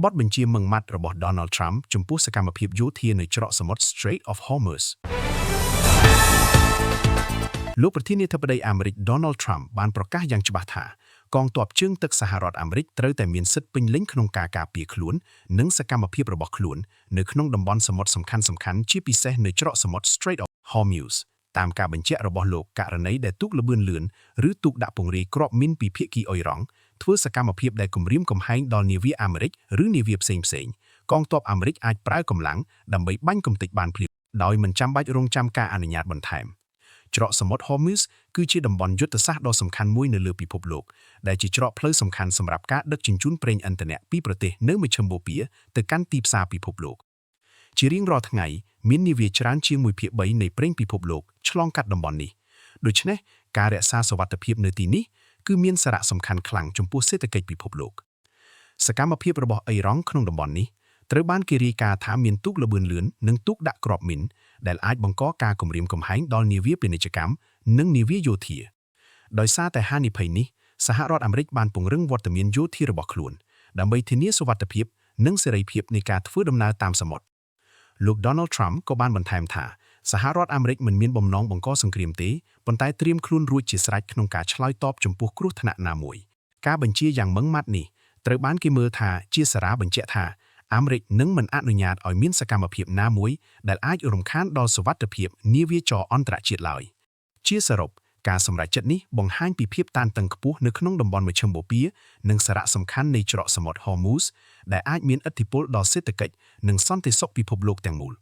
បទបញ្ជាមឹងម៉ាត់របស់ Donald Trump ចំពោះសកម្មភាពយោធានៅច្រកសមុទ្រ Strait of Hormuz លោកប្រធានាធិបតីអាមេរិក Donald Trump បានប្រកាសយ៉ាងច្បាស់ថាកងទ័ពជើងទឹកសហរដ្ឋអាមេរិកត្រូវតែមានសិទ្ធិពេញលេញក្នុងការការពារខ្លួននិងសកម្មភាពរបស់ខ្លួននៅក្នុងតំបន់សមុទ្រសំខាន់ៗជាពិសេសនៅច្រកសមុទ្រ Strait of Hormuz តាមការបញ្ជាក់របស់លោកករណីដែលទូកលបឿនលឿនឬទូកដាក់ពង្រាយគ្រាប់មីនពីភាគីអ៊ុយរ៉ង់ធ្វើសកម្មភាពដែលគំរាមកំហែងដល់នាវាអាមេរិកឬនាវាផ្សេងៗកងទ័ពអាមេរិកអាចប្រើកម្លាំងដើម្បីបាញ់កំទេចបានភ្លាមដោយមិនចាំបាច់រងចាំការអនុញ្ញាតបន្ថែមច្រកសមុទ្រ Hormuz គឺជាតំបន់យុទ្ធសាស្ត្រដ៏សំខាន់មួយនៅលើពិភពលោកដែលជាច្រកផ្លូវសំខាន់សម្រាប់ការដឹកជញ្ជូនប្រេងឥន្ធនៈពីប្រទេសនៅមជ្ឈមបូព៌ាទៅកាន់ទីផ្សារពិភពលោកជារៀងរាល់ថ្ងៃមាននាវាច្រើនជាង1/3នៃប្រេងពិភពលោកឆ្លងកាត់តំបន់នេះដូច្នេះការរក្សាសុវត្ថិភាពនៅទីនេះគឺមានសារៈសំខាន់ខ្លាំងចំពោះសេដ្ឋកិច្ចពិភពលោកសកម្មភាពរបស់អ៊ីរ៉ង់ក្នុងតំបន់នេះត្រូវបានគេរាយការណ៍ថាមានទូកលបឿនលឿននិងទូកដាក់គ្រាប់មីនដែលអាចបង្កការគំរាមកំហែងដល់នាវាពាណិជ្ជកម្មនិងនាវាយោធាដោយសារតែហានិភ័យនេះសហរដ្ឋអាមេរិកបានពង្រឹងវត្តមានយោធារបស់ខ្លួនដើម្បីធានាសុវត្ថិភាពនិងសេរីភាពនៃការធ្វើដំណើរតាមសមុទ្រលោក Donald Trump ក៏បានបន្ថែមថាសហរដ្ឋអាមេរិកមិនមានបំណងបង្កសង្គ្រាមទេប៉ុន្តែត្រៀមខ្លួនរួចជាស្រេចក្នុងការឆ្លើយតបចំពោះគ្រោះថ្នាក់ណាមួយការបញ្ជាយ៉ាងម៉ឺងម៉ាត់នេះត្រូវបានគេមើលថាជាសារបញ្ជាក់ថាអាមេរិកនឹងមិនអនុញ្ញាតឲ្យមានសកម្មភាពណាមួយដែលអាចរំខានដល់សុវត្ថិភាពនាវាចរអន្តរជាតិឡើយជាសរុបការសម្រេចចិត្តនេះបង្ហាញពីភាពតានតឹងខ្ពស់នៅក្នុងតំបន់មជ្ឈមបូព៌ានិងសារៈសំខាន់នៃច្រកសមុទ្រ Hormuz ដែលអាចមានឥទ្ធិពលដល់សេដ្ឋកិច្ចនិងសន្តិសុខពិភពលោកទាំងមូល